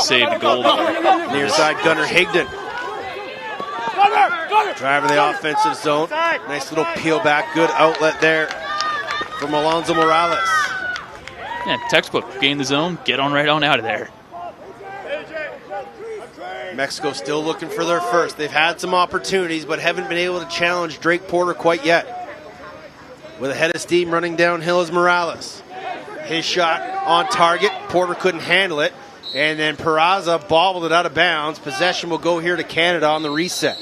save the goal there. Near side, Gunnar Higdon. Driving the offensive zone. Nice little peel back. Good outlet there from Alonzo Morales. Yeah, textbook. Gain the zone. Get on right on out of there. Mexico still looking for their first. They've had some opportunities, but haven't been able to challenge Drake Porter quite yet. With a head of steam running downhill is Morales. His shot on target. Porter couldn't handle it. And then Peraza bobbled it out of bounds. Possession will go here to Canada on the reset.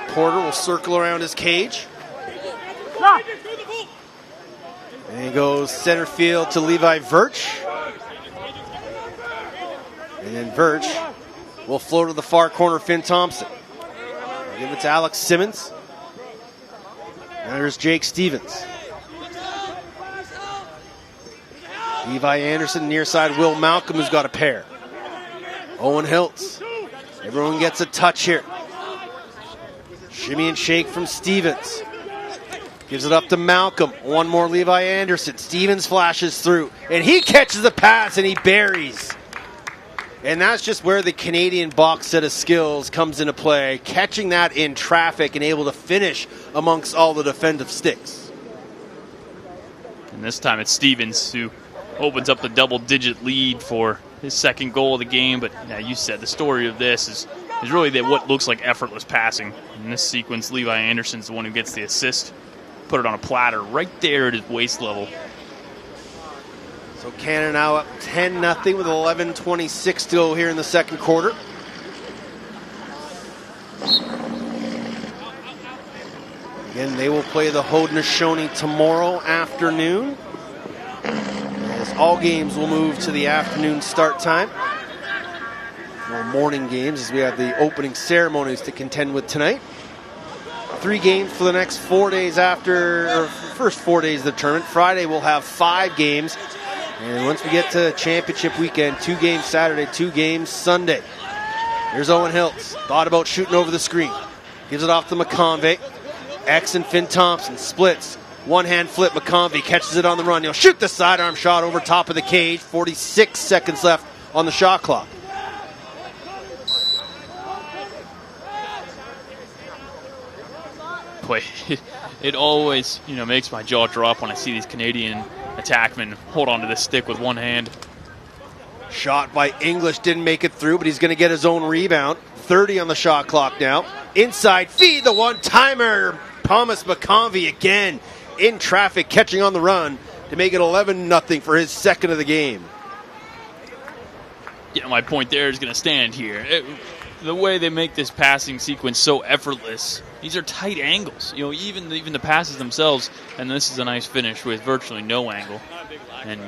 Porter will circle around his cage. And he goes center field to Levi Virch. And then Virch will float to the far corner, Finn Thompson. Give it to Alex Simmons. Now there's Jake Stevens. Levi Anderson, near side Will Malcolm, who's got a pair. Owen Hiltz. Everyone gets a touch here. Shimmy and shake from Stevens. Gives it up to Malcolm. One more Levi Anderson. Stevens flashes through. And he catches the pass and he buries. And that's just where the Canadian box set of skills comes into play. Catching that in traffic and able to finish amongst all the defensive sticks. And this time it's Stevens who opens up the double-digit lead for his second goal of the game. But yeah, you said the story of this is really that what looks like effortless passing. In this sequence, Levi Anderson's the one who gets the assist. Put it on a platter right there at his waist level. So Canada now up 10-0 with 11:26 to go here in the second quarter. Again, they will play the Haudenosaunee tomorrow afternoon. As all games will move to the afternoon start time. No morning games as we have the opening ceremonies to contend with tonight. 3 games for the next 4 days after, or first 4 days of the tournament. Friday we'll have 5 games. And once we get to championship weekend, 2 games Saturday, 2 games Sunday. Here's Owen Hiltz. Thought about shooting over the screen. Gives it off to McConvey. X and Finn Thompson splits. One-hand flip. McConvey catches it on the run. He'll shoot the sidearm shot over top of the cage. 46 seconds left on the shot clock. Boy, it always, makes my jaw drop when I see these Canadian attackmen hold onto the stick with one hand. Shot by English, didn't make it through, but he's going to get his own rebound. 30 on the shot clock now. Inside feed, the one-timer. Thomas McConvey again in traffic, catching on the run to make it 11-0 for his second of the game. Yeah, my point there is going to stand here. The way they make this passing sequence so effortless, these are tight angles. Even the passes themselves, and this is a nice finish with virtually no angle. And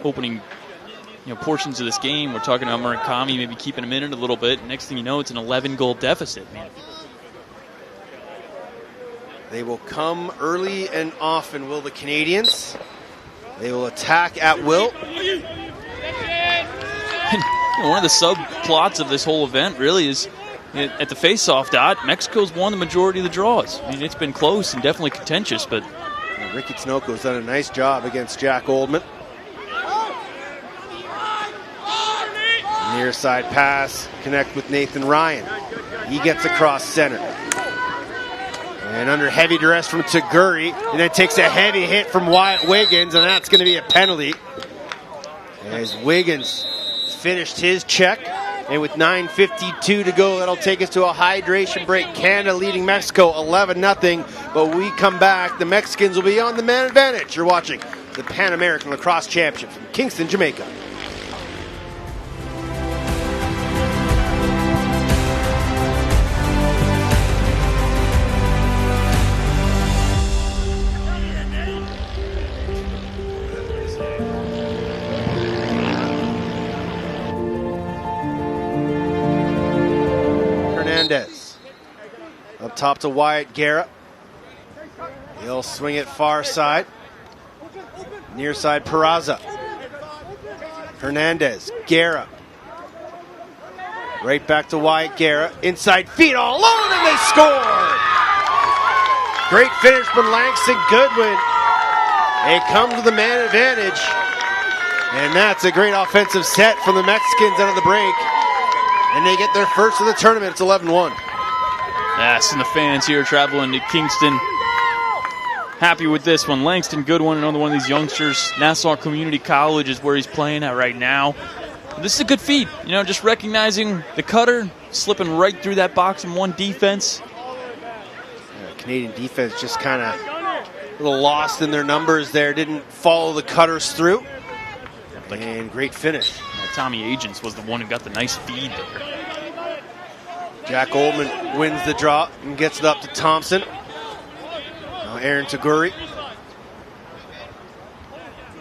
opening portions of this game, we're talking about Murakami maybe keeping him in it a little bit. Next thing you know, it's an 11-goal deficit, man. They will come early and often, will the Canadians. They will attack at will. One of the subplots of this whole event really is at the face-off dot, Mexico's won the majority of the draws. I mean, it's been close and definitely contentious, but Ricky Tinoco's done a nice job against Jack Oldman. Near side pass, connect with Nathan Ryan. He gets across center. And under heavy duress from Taguri, and then takes a heavy hit from Wyatt Wiggins, and that's going to be a penalty. As Wiggins finished his check, and with 9:52 to go, that'll take us to a hydration break. Canada leading Mexico 11-0, but when we come back, the Mexicans will be on the man advantage. You're watching the Pan American Lacrosse Championship from Kingston, Jamaica. Up top to Wyatt Guerra. He'll swing it far side. Near side Peraza. Hernandez. Guerra. Right back to Wyatt Guerra. Inside feed all alone, and they score! Great finish from Langston Goodwin. It comes with a man advantage. And that's a great offensive set from the Mexicans out of the break. And they get their first of the tournament. It's 11-1. Yes, and the fans here traveling to Kingston. Happy with this one. Langston Goodwin, another one of these youngsters. Nassau Community College is where he's playing at right now. This is a good feed. You know, just recognizing the cutter, slipping right through that box and one defense. Canadian defense just kind of a little lost in their numbers there. Didn't follow the cutters through. And great finish. Tommy Agents was the one who got the nice feed there. Jack Oldman wins the drop and gets it up to Thompson. Now Aaron Taguri.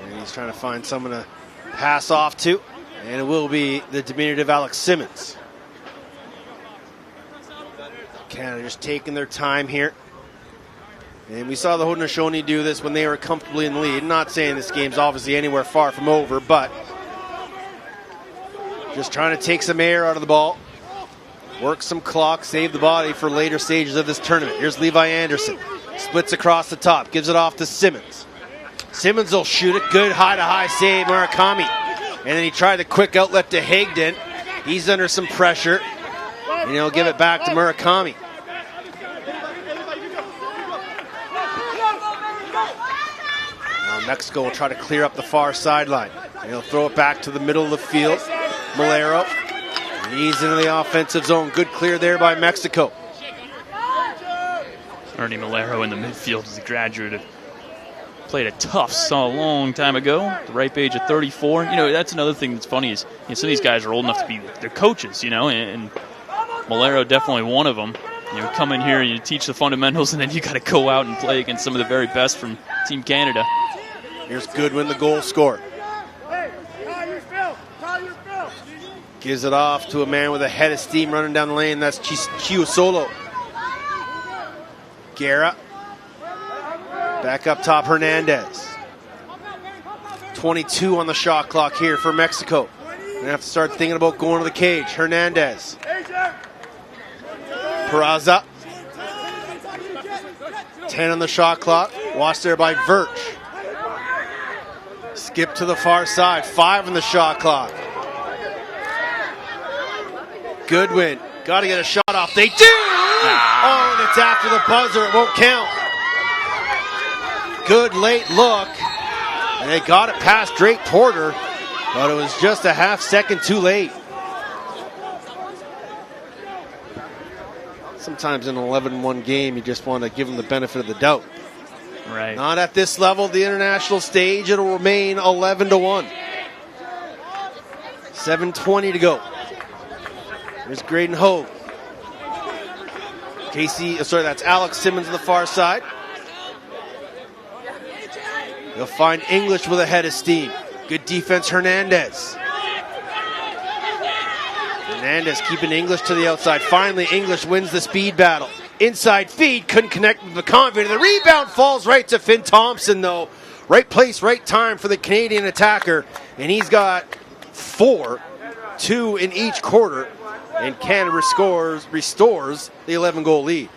And he's trying to find someone to pass off to. And it will be the diminutive Alex Simmons. Canada just taking their time here. And we saw the Haudenosaunee do this when they were comfortably in the lead. Not saying this game's obviously anywhere far from over, but just trying to take some air out of the ball. Work some clock, save the body for later stages of this tournament. Here's Levi Anderson. Splits across the top, gives it off to Simmons. Simmons will shoot it. Good high-to-high save, Murakami. And then he tried the quick outlet to Hagden. He's under some pressure. And he'll give it back to Murakami. Now Mexico will try to clear up the far sideline. And he'll throw it back to the middle of the field. Malero. He's into the offensive zone. Good clear there by Mexico. Ernie Malero in the midfield is a graduate of played at Tufts a long time ago, at the ripe age of 34. You know, that's another thing that's funny is some of these guys are old enough to be their coaches, you know, and Malero definitely one of them. You know, come in here and you teach the fundamentals, and then you got to go out and play against some of the very best from Team Canada. Here's Goodwin, the goal scorer. Gives it off to a man with a head of steam running down the lane. That's Chiusolo. Guerra. Back up top, Hernandez. 22 on the shot clock here for Mexico. Gonna have to start thinking about going to the cage. Hernandez. Peraza. 10 on the shot clock. Watched there by Virch. Skip to the far side. 5 on the shot clock. Goodwin. Got to get a shot off. They do! Oh, and it's after the buzzer. It won't count. Good late look. And they got it past Drake Porter, but it was just a half second too late. Sometimes in an 11-1 game, you just want to give them the benefit of the doubt. Right. Not at this level, the international stage. It'll remain 11-1. 7:20 to go. Here's Graydon Hogue. That's Alex Simmons on the far side. They'll find English with a head of steam. Good defense, Hernandez. Hernandez keeping English to the outside. Finally, English wins the speed battle. Inside feed, couldn't connect with McConvey. The rebound falls right to Finn Thompson, though. Right place, right time for the Canadian attacker. And he's got 4, 2 in each quarter. And Canada restores the 11-goal lead.